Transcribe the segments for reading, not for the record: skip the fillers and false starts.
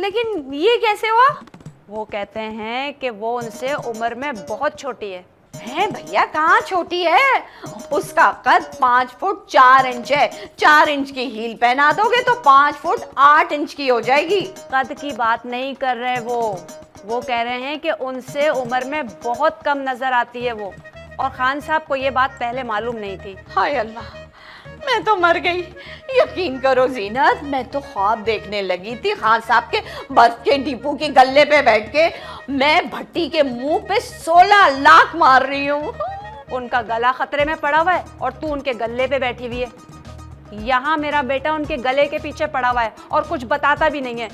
लेकिन ये कैसे हुआ? वो कहते हैं कि वो उनसे उम्र में बहुत छोटी है। हैं भैया, कहाँ छोटी है? उसका कद 5 फुट 4 इंच है। 4 इंच की हील पहना दोगे तो 5 फुट 8 इंच की हो जाएगी। कद की बात नहीं कर रहे वो कह रहे हैं कि उनसे उम्र में बहुत कम नजर आती है वो। और खान साहब को ये बात पहले मालूम नहीं थी। हाय अल्लाह, मैं तो मर गई। यकीन करो जीनत, मैं तो ख्वाब देखने लगी थी खान साहब के बर्फ के डिपो के गल्ले पे बैठ के मैं भट्टी के मुंह पे 16 लाख मार रही हूँ। उनका गला खतरे में पड़ा हुआ है और तू उनके गले पे बैठी हुई है। यहाँ मेरा बेटा उनके गले के पीछे पड़ा हुआ है और कुछ बताता भी नहीं है।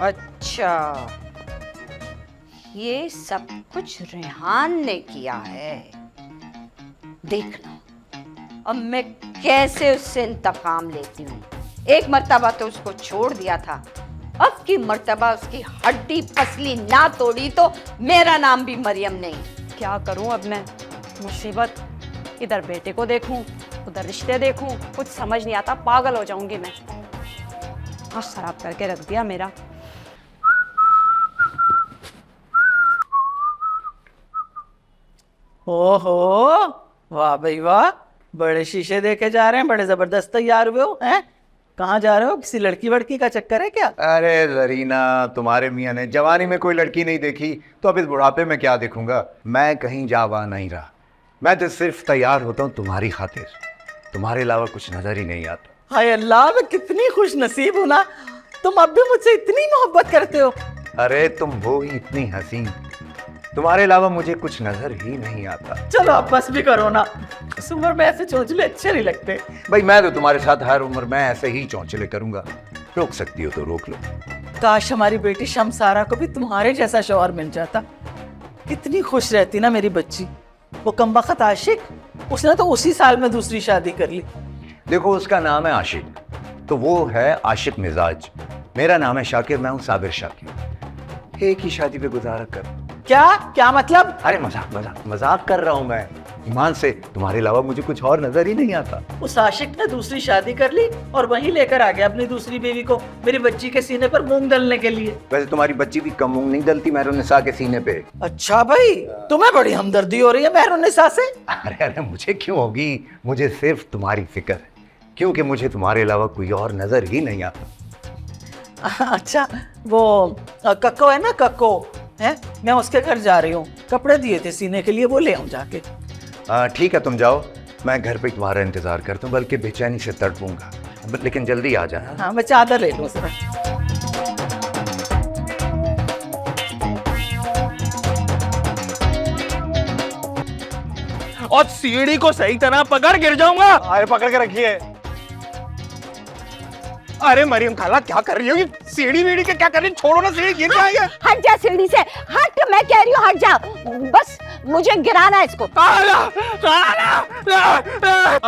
अच्छा, ये सब कुछ रेहान ने किया है। देखना अब मैं कैसे उससे इंतकाम लेती हूँ। एक मर्तबा तो उसको छोड़ दिया था, अब की मर्तबा उसकी हड्डी पसली ना तोड़ी तो मेरा नाम भी मरियम नहीं। क्या करूं अब मैं? मुसीबत, इधर बेटे को देखूं उधर रिश्ते देखूं, कुछ समझ नहीं आता, पागल हो जाऊंगी मैं। आज खराब करके रख दिया मेरा। ओहो, वाह भाई वाह, बड़े शीशे देके जा रहे हैं, बड़े जबरदस्त तैयार हुए हो हैं। कहाँ जा रहे हो? किसी लड़की वड़की का चक्कर है क्या? अरे जरीना, तुम्हारे मियाँ ने जवानी में कोई लड़की नहीं देखी तो अब इस बुढ़ापे में क्या देखूंगा। मैं कहीं जावा नहीं रहा, मैं तो सिर्फ तैयार होता हूँ तुम्हारी खातिर। तुम्हारे अलावा कुछ नजर ही नहीं आता। हाय अल्लाह, मैं कितनी खुश नसीब हूं ना, तुम अब भी मुझसे इतनी मोहब्बत करते हो। अरे तुम हो ही इतनी हसीन, तुम्हारे अलावा मुझे कुछ नजर ही नहीं आता। चलो आप बस भी करो ना, इस उम्र में ऐसे चोंचले अच्छे नहीं लगते। भाई मैं तो तुम्हारे साथ हर उम्र में ऐसे ही चौंचले करूंगा। रोक सकती हो तो रोक लो। काश हमारी बेटी शमसारा को भी तुम्हारे जैसा शौहर मिल जाता, कितनी खुश रहती ना मेरी बच्ची। वो कमबख्त आशिक, उसने तो उसी साल में दूसरी शादी कर ली। देखो, उसका नाम है आशिक, तो वो है आशिक मिजाज। मेरा नाम है शाकिर, मैं हूँ साबिर शाकिर। एक ही शादी पे गुजारा कर। क्या मतलब? अरे मजाक कर रहा हूँ मैं। ईमान से, तुम्हारे अलावा मुझे कुछ और नजर ही नहीं आता। उस आशिक ने दूसरी शादी कर ली और वहीं लेकर आ गया अपनी दूसरी बीवी को मेरी बच्ची के सीने पर मूंग दलने के लिए। वैसे तुम्हारी बच्ची भी कम मूंग नहीं दलती मेहरुन्निसा के सीने पे। अच्छा भाई, तुम्हें बड़ी हमदर्दी हो रही है मेहरुन्निसा से? अरे मुझे क्यों होगी, मुझे सिर्फ तुम्हारी फिक्र है, क्योंकि मुझे तुम्हारे अलावा कोई और नजर ही नहीं आता। अच्छा, वो कक्को है ना, कक्को है, मैं उसके घर जा रही हूँ, कपड़े दिए थे सीने के लिए, वो ले आऊं जाके। ठीक है, तुम जाओ, मैं घर पे तुम्हारा इंतजार करता हूँ, बल्कि बेचैनी से तड़पूंगा, लेकिन जल्दी आ जाना। हाँ, मैं चादर ले लूँ जरा। और सीढ़ी को सही तरह पकड़, गिर जाऊंगा। अरे पकड़ के रखिए। अरे मरियम खाला, क्या कर रही हो? ये सीढ़ी वीढ़ी के क्या कर रही हो? छोड़ो ना, सीढ़ी गिर जाएंगे। हट जा सीढ़ी से, हट, मैं कह रही हूँ हट जा, बस मुझे गिराना है इसको। खाला, खाला,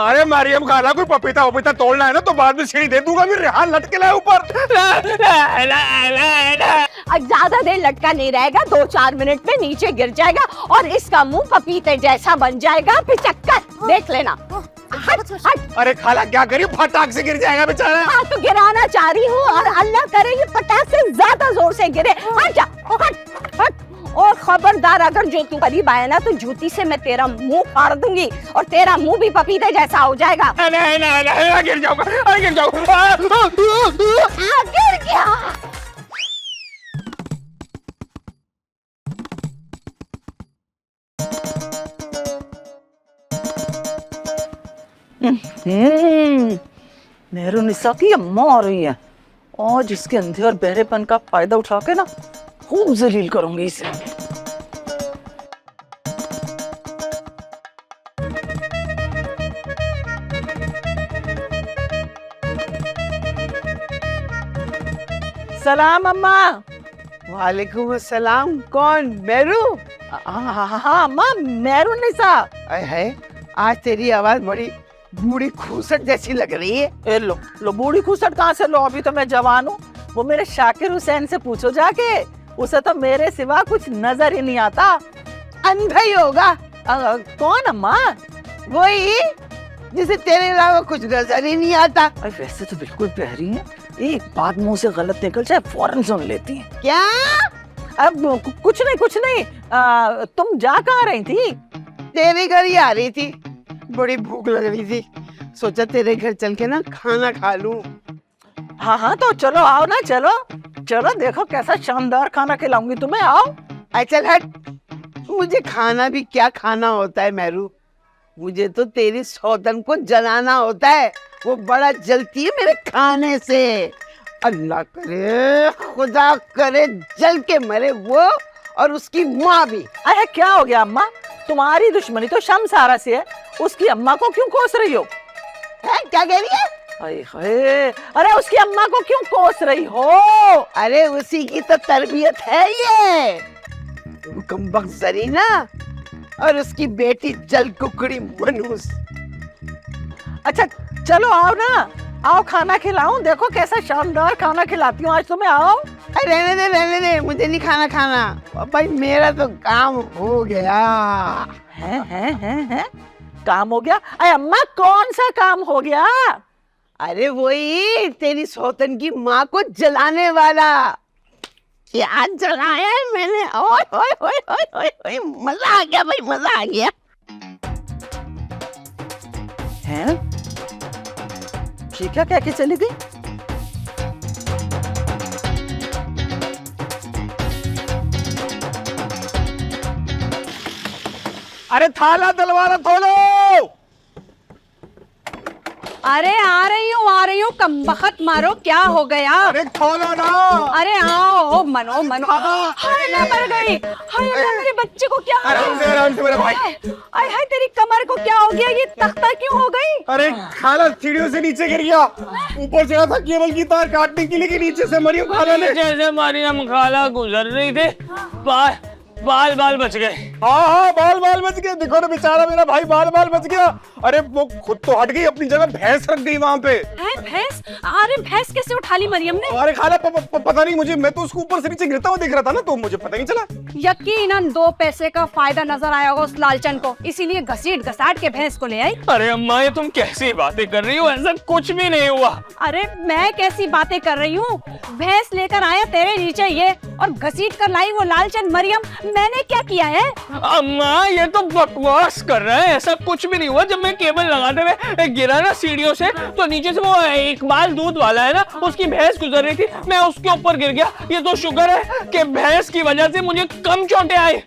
अरे मरियम खाला, कोई पपीता वपीता तोड़ना है ना तो बाद में सीढ़ी दे दूंगा, फिर रेहान लटके लाए ऊपर। अब ज्यादा देर लटका नहीं रहेगा, 2-4 मिनट में नीचे गिर जाएगा और इसका मुंह पपीते जैसा बन जाएगा, पिचक्कर, देख लेना। हट हट। अरे खाला क्या करी, फटाक से गिर जाएगा बेचारा। हाँ तो गिराना चाह रही हूँ और अल्लाह करे ये पटाख से ज्यादा जोर से गिरे। हट जा, हट हट। और खबरदार, अगर जो तू करीब आया ना तो जूती से मैं तेरा मुंह फाड़ दूंगी और तेरा मुंह भी पपीते जैसा हो जाएगा। नहीं नहीं नहीं, गिर जाऊंगा, गिर जाऊंगा। गिर गया। मेहरुन्निसा की अम्मा आ रही है और जिसके अंधे और बहरेपन का फायदा उठा के ना खूब जलील करूंगी इसे। सलाम अम्मा। वालेकुम अस्सलाम। कौन, मेरू? हाँ अम्मा, मेहरुन्निसा। है, आज तेरी आवाज बड़ी बूढ़ी खूसट जैसी लग रही है। ए लो बूढ़ी खूसट कहाँ से लो, अभी तो मैं जवान हूँ। वो मेरे शाकिर हुसैन से पूछो जाके, उसे तो मेरे सिवा कुछ नजर ही नहीं आता। अंधा ही होगा। कौन अम्मा? वही जिसे तेरे अलावा कुछ नजर ही नहीं आता। वैसे तो बिल्कुल बहरी है, एक बात मुंह से गलत निकल जाए फौरन सुन लेती हैं। क्या? अब कुछ नहीं। तुम जा कहाँ रही थी? तेरे घर ही आ रही थी, बड़ी भूख लग रही थी, सोचा तेरे घर चल के ना खाना खा लूं। हाँ तो चलो आओ ना, चलो देखो कैसा शानदार खाना खिलाऊंगी तुम्हें, आओ। आई चल हट, मुझे खाना भी क्या खाना होता है मेहरू, मुझे तो तेरी सौतन को जलाना होता है, वो बड़ा जलती है मेरे खाने से। अल्लाह करे, खुदा करे जल के मरे वो और उसकी माँ भी। अरे क्या हो गया अम्मा, तुम्हारी दुश्मनी तो शमसारा से है, उसकी अम्मा को क्यों कोस रही हो? है क्या कह रही है? अरे अरे उसकी अम्मा को क्यों कोस रही हो? अरे उसी की तो तरबियत है ये, कमबख्त जरीना और उसकी बेटी जल कुकड़ी मनूस। अच्छा चलो आओ ना, आओ खाना खिलाऊं, देखो कैसा शानदार खाना खिलाती हूँ आज तुम्हें, आओ। अरे रहने दे, मुझे नहीं खाना भाई, मेरा तो काम हो गया। है काम हो गया? अरे अम्मा कौन सा काम हो गया? अरे वही तेरी सौतन की माँ को जलाने वाला। क्या जलाया है मैंने? ओए ओए ओए ओए ओए ओए, मजा आ गया भाई, मजा आ गया। हैं? शिखा क्या के चली गई? अरे थाला तलवार खोलो। अरे आ रही हूँ, कमबख्त मारो, क्या हो गया? अरे खोलो ना। अरे आओ, मनो हाय मैं मर गई, हाय अल्लाह, मेरे बच्चे को क्या हो गया? आराम से मेरा भाई। हाय हाय तेरी कमर को क्या हो गया? ये तख्ता क्यों हो गई? अरे खाला सीढ़ियों से नीचे गिर गया, ऊपर चढ़ा था केबल की तार काटने के लिए कि नीचे से मरियम खाला ने। जैसे मरियम खाला गुजर रही थी, बाल बच गए। हाँ बाल बच गए, देखो ना बेचारा मेरा भाई, बाल बच गया। अरे वो खुद तो हट गई, अपनी जगह भैंस रख गई वहाँ पे। भैंस? अरे भैंस कैसे उठा ली मरियम ने? अरे खाला पता नहीं मुझे, मैं तो उसको ऊपर से नीचे गिरता हुआ देख रहा था ना, तो मुझे पता नहीं चला। यकीनन 2 पैसे का फायदा नजर आया होगा उस लालचन को, इसीलिए घसीट घसाट के भैंस को ले आई। अरे अम्मा ये तुम कैसी बातें कर रही हो, ऐसा कुछ भी नहीं हुआ। अरे मैं कैसी बातें कर रही हूँ? भैंस लेकर आया तेरे नीचे ये, और घसीट कर लाई वो लालचन मरियम। मैंने क्या किया है? अम्मा ये तो बकवास कर रहा है, ऐसा कुछ भी नहीं हुआ। जब मैं केबल लगाते हुए गिरा ना सीढ़ियों से, तो नीचे से वो इकबाल दूध वाला है ना, उसकी भैंस गुजर रही थी, मैं उसके ऊपर गिर गया। ये तो शुक्र है कि भैंस की वजह से मुझे कम चोटें आई।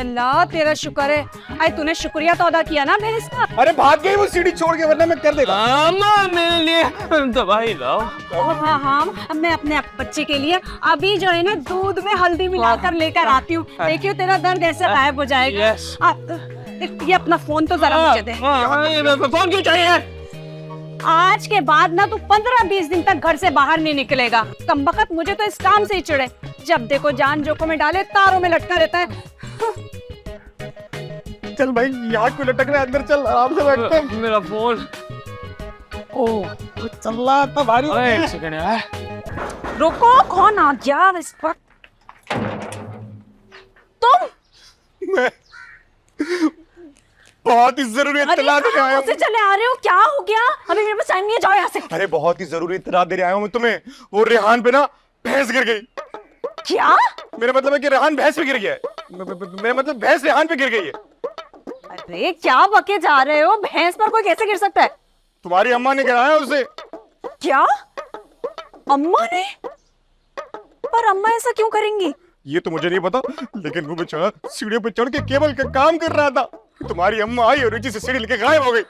अल्लाह तेरा शुक्र है, आई तूने शुक्रिया तो अदा किया ना भैंस का। अरे भाग गई वो सीढ़ी छोड़ के, वरना मैं कर देता। अम्मा मेरे लिए दवाई लाओ। हाँ मैं अपने बच्चे के लिए अभी जो है ना दूध में हल्दी मिलाकर लेकर आती हूँ, देखियो तेरा दर्द ऐसे गायब हो जाएगा। ये अपना फोन तो जरा मुझे दे। फोन क्यों चाहिए? आज के बाद ना तू 15-20 दिन तक घर से बाहर नहीं निकलेगा। कमबख्त मुझे तो इस काम से ही चिढ़े, जब देखो जान जोखिम में डाले तारों में लटका रहता है। चल भाई यहाँ क्यों लटक रहा है, अंदर चल, आराम से बैठते हैं। मेरा फोन। ओह चल रहा था भारी। एक सेकंड यार। रुको, कौन आ गया इस वक्त? तुम? मैं बहुत ही जरूरी इत्तला देने आया हूँ। चले आ रहे हो, क्या हो गया? अभी मेरे पास टाइम नहीं है, जाओ यहाँ से। अरे बहुत ही जरूरी इत्तला देने आया हूँ मैं तुम्हें, वो रेहान पे ना भैंस गिर गई। क्या? मेरा मतलब है कि रेहान भैंस पे गिर गया है, मेरा मतलब भैंस रेहान पे गिर गई है। अरे क्या बके जा रहे हो? भैंस पर कोई कैसे गिर सकता है? तुम्हारी अम्मा ने गिराया उसे। क्या? अम्मा ने? पर अम्मा ऐसा क्यों करेंगी? ये तो मुझे नहीं पता, लेकिन वो बेचारा सीढ़ियों पे चढ़ के केबल का काम कर रहा था। तुम्हारी अम्मा आई और नीचे से सीढ़ी लेके गायब हो गई।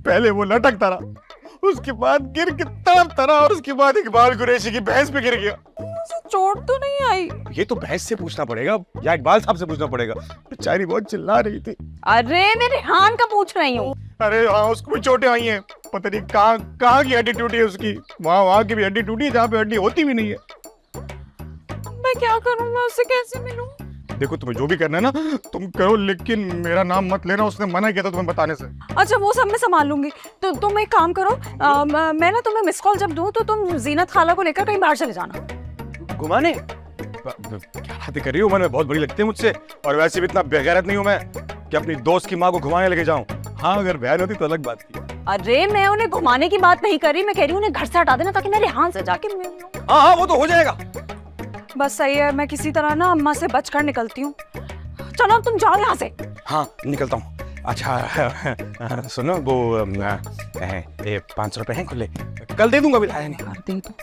पहले वो लटकता रहा, उसके बाद गिर के तड़पता रहा, और उसके बाद इकबाल कुरैशी की भैंस पे गिर गया। चोट तो नहीं आई? ये तो भैंस से पूछना पड़ेगा या इकबाल साहब से पूछना पड़ेगा, बेचारी बहुत चिल्ला रही थी। अरे मैं रेहान का पूछ रही हूँ। अरे हाँ उसको भी चोटें आई हैं, पता नहीं कहाँ की हड्डी टूटी है उसकी। वहाँ की भी हड्डी टूटी है जहाँ पे हड्डी होती भी नहीं है। मैं क्या करूँ, मैं उससे कैसे मिलूं? देखो तुम्हें जो भी करना है ना तुम करो, लेकिन मेरा नाम मत लेना, उसने मना किया था तुम्हें बताने से। अच्छा वो सब मैं संभाल लूंगी। तो तुम एक काम करो, मैं ना तुम्हें मिस कॉल जब दूं तो तुम जीनत खाला को लेकर कहीं बाहर चले जाना। घुमाने? क्या बातें कर रही हो, मैंने बहुत बड़ी लगती है मुझसे, और वैसे भी इतना बेगैरत नहीं हूँ मैं कि अपनी दोस्त की माँ को घुमाने लेके जाऊँ। हाँ अगर बहन होती तो अलग बात थी। अरे मैं उन्हें घुमाने की बात नहीं कर रही, मैं कह रही हूँ उन्हें घर से हटा देना ताकि मेरे हाथ से जाके मिल लूं। हाँ हाँ वो तो हो जाएगा। बस सही है, मैं किसी तरह ना अम्मा से बचकर निकलती हूँ। चलो अब तुम जाओ यहाँ से। हाँ निकलता हूँ। अच्छा सुनो वो ये 500 रुपए हैं खुले, कल दे दूंगा। अभी लाया नहीं। दे दो।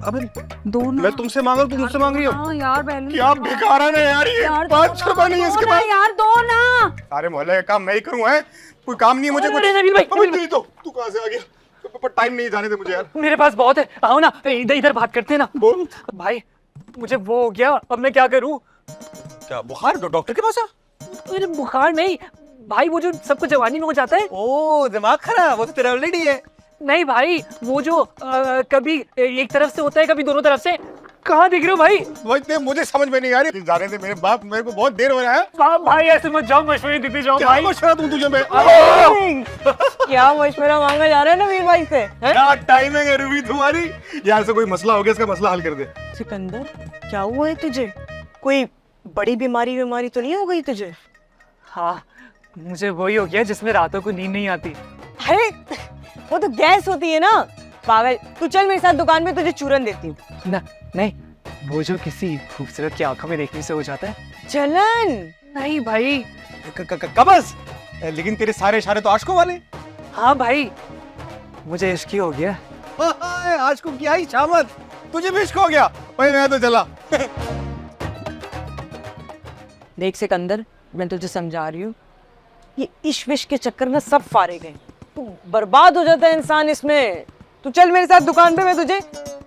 अबे दो ना। मैं तुमसे मांग रहा हूँ, तुम मुझसे मांग रही हो। हाँ यार बहन। क्या बेकार है ना यार ये। 500 रुपए नहीं है इसके पास। यार दो ना। सारे मोहल्ले का काम मैं ही करूँ है, कोई काम नहीं है मुझे। अरे नबील भाई, अबे नहीं तो तू कहाँ से आ गया? पर टाइम नहीं जाने दे मुझे यार। मेरे पास बहुत है, आओ ना इधर इधर बात करते हैं ना। बोल। भाई मुझे वो हो गया, अब मैं क्या करूं? क्या बुखार? डॉक्टर के पास आ। अरे बुखार नहीं भाई, वो जो सबको जवानी में हो जाता है। ओ दिमाग खराब, वो तो तेरा ऑलरेडी है। नहीं भाई, वो जो कभी एक तरफ से होता है कभी दोनों तरफ से। कहाँ दिख रहे हो भाई? वही मुझे समझ में नहीं आ रही। जाने दे मेरे बाप, मेरे को बहुत देर हो रहा है। भाई ऐसे मत जाओ, मशवरे देते जाओ क्या भाई। मशवरा दूं तुझे मैं? क्या मशवरा मांगा जा रहा है नवीन भाई से? क्या टाइमिंग है रूबी तुम्हारी। यार से कोई मसला हो गया, इसका मसला हल कर दे। सिकंदर क्या हुआ है तुझे? कोई बड़ी बीमारी तो नहीं हो गई तुझे? हाँ मुझे वही हो गया जिसमें रातों को नींद नहीं आती। अरे वो तो गैस होती है ना पागल। तू चल मेरे साथ दुकान में, तुझे चूरन देती हूँ। ना नहीं, वो जो किसी खूबसूरत की आंखों में देखने से हो जाता है। चलन नहीं भाई। कबस। लेकिन तेरे सारे इशारे तो आशिकों वाले। हाँ भाई मुझे इश्क ही हो गया। आशिकों की आई शामत, तुझे भी इश्क हो गया। भाई मैं तो चला। देख सिकंदर, मैं तुझे समझा रही हूँ, ये इश्क विश्क के चक्कर में सब फारे गए। तू बर्बाद हो जाता है इंसान इसमें। तू चल मेरे साथ दुकान पे, मैं तुझे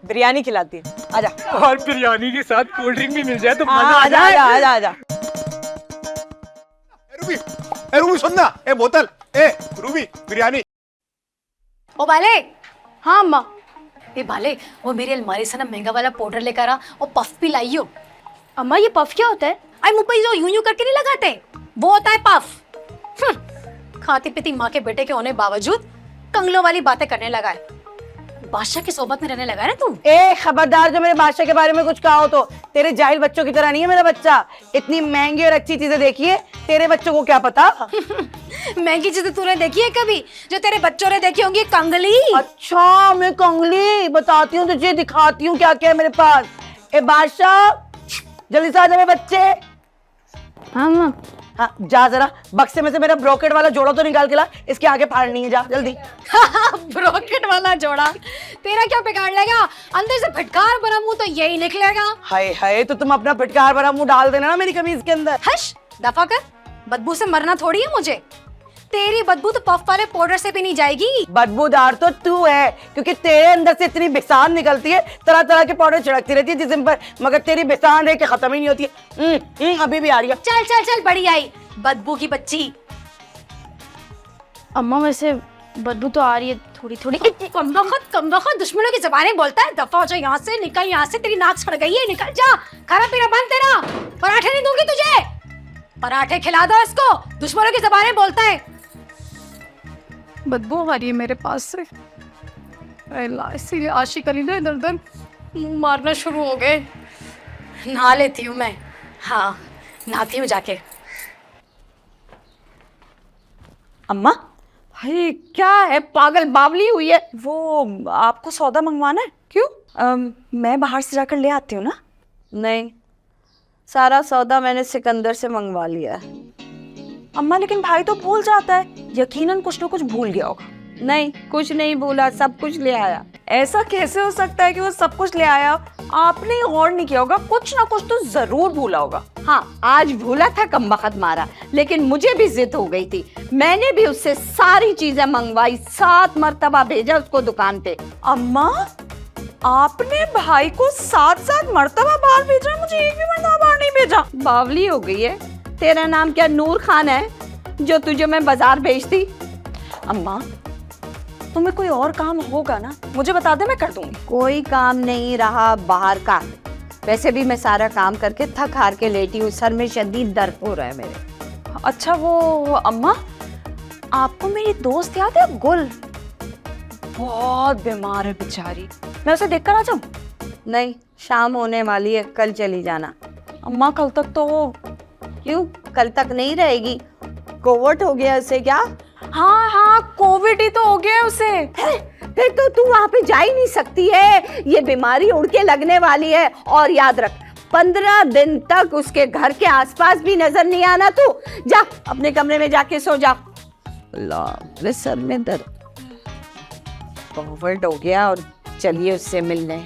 बिरयानी खिलाती हूँ। आजा। और बिरयानी के साथ कोल्ड ड्रिंक भी मिल जाए तो मजा आ आजा जाए। आजा आजा आजा। रूबी सुनना, ए बोतल, ए रूबी बिरयानी। ओ बाले। हाँ अम्मा। ए बाले, वो मेरी अलमारी से ना महंगा वाला पाउडर लेकर आ और पफ भी लाई हो। अम्मा ये पफ क्या होता है? आई मुंह पे जो यूं यूं करके नहीं लगाते, वो होता है पफ। खाती पीती माँ के बेटे के होने बावजूद कंगलों वाली बातें करने लगा है। बादशाह की सोबत में रहने लगा है ना तू। ए खबरदार, जो मेरे बादशाह के बारे में कुछ कहा हो तो। तेरे जाहिल बच्चों की तरह नहीं है मेरा बच्चा। इतनी महंगी और अच्छी चीजें देखी है, तेरे बच्चों को क्या पता। महंगी चीजें तूने देखी है कभी? जो तेरे बच्चों ने देखी होंगी कंगली। अच्छा मैं कंगली बताती हूँ तुझे, दिखाती हूँ क्या क्या है मेरे पास। ए बादशाह जल्दी से आ जा मेरे बच्चे। हाँ हाँ जा जरा बक्से में से मेरा ब्रोकेट वाला जोड़ा तो निकाल के ला, इसके आगे फाड़नी है, जा जल्दी। ब्रोकेट वाला जोड़ा तेरा क्या बिगाड़ लेगा? अंदर से फटकार भरा मुंह तो यही निकलेगा। हाय हाय, तो तुम अपना फटकार भरा मुंह डाल देना ना मेरी कमीज के अंदर। हश, दफा कर। बदबू से मरना थोड़ी है मुझे। तेरी बदबू तो पफ वाले पाउडर से भी नहीं जाएगी। बदबूदार तो तू है, क्योंकि तेरे अंदर से इतनी बिसान निकलती है, तरह तरह के पाउडर छिड़कती रहती है जिस्म पर, मगर तेरी बिसान रह के खत्म ही नहीं होती है। अभी भी आ रही है। चल चल चल, बड़ी आई बदबू की बच्ची। अम्मा वैसे बदबू तो आ रही है थोड़ी थोड़ी। कम वक्त दुश्मनों की जबानें बोलता है। दफा हो जा यहाँ से, निकल यहाँ से। तेरी नाक सड़ गई है, निकल जा। खाना पीना बंद तेरा। पराठे नहीं दूंगी तुझे, पराठे खिला दो इसको। दुश्मनों की जबानें बोलता है। बदबू आ रही है मेरे पास से। इसीलिए आशिक अली ना इधर उधर मारना शुरू हो गए। नहा लेती हूँ मैं। हाँ नहाती हूँ जाके। अम्मा भाई क्या है, पागल बावली हुई है? वो आपको सौदा मंगवाना है? क्यों? मैं बाहर से जाकर ले आती हूँ ना। नहीं, सारा सौदा मैंने सिकंदर से मंगवा लिया है। अम्मा लेकिन भाई तो भूल जाता है, यकीनन कुछ ना कुछ भूल गया होगा। नहीं, कुछ नहीं भूला, सब कुछ ले आया। ऐसा कैसे हो सकता है कि वो सब कुछ ले आया? आपने ही गौर नहीं किया होगा, कुछ ना कुछ तो जरूर भूला होगा। हाँ आज भूला था, कमबख्त मारा, लेकिन मुझे भी जिद हो गई थी। मैंने भी उससे सारी चीजें मंगवाई, 7 मरतबा भेजा उसको दुकान पे। अम्मा आपने भाई को 7 मरतबा बाहर भेजा, मुझे एक भी मरतबा बाहर नहीं भेजा। बावली हो गई है। तेरा नाम क्या नूर खान है जो तुझे मैं बाजार भेजती? अम्मा तुम्हें कोई और काम होगा ना, मुझे बता दे, मैं कर दूंगी। कोई काम नहीं रहा बाहर का। वैसे भी मैं सारा काम करके थक हार के लेटी हूँ, सर में शदीद दर्द हो रहा है मेरे। अच्छा वो अम्मा, आपको मेरी दोस्त याद है गुल? बहुत बीमार है बेचारी, मैं उसे देखकर आ जाऊं? नहीं, शाम होने वाली है, कल चली जाना। अम्मा कल तक तो। क्यों कल तक नहीं रहेगी? कोविड हो गया उसे क्या? हाँ हाँ अम्मा कोविड ही तो हो गया है उसे। फिर तो तू वहां पे जा ही नहीं सकती है, ये बीमारी उड़ के लगने वाली है। और याद रख 15 दिन तक उसके घर के आसपास भी नजर नहीं आना। तू जा अपने कमरे में जाके सो जा। मेरे सर में दर्द। कोविड हो गया और चलिए उससे मिलने।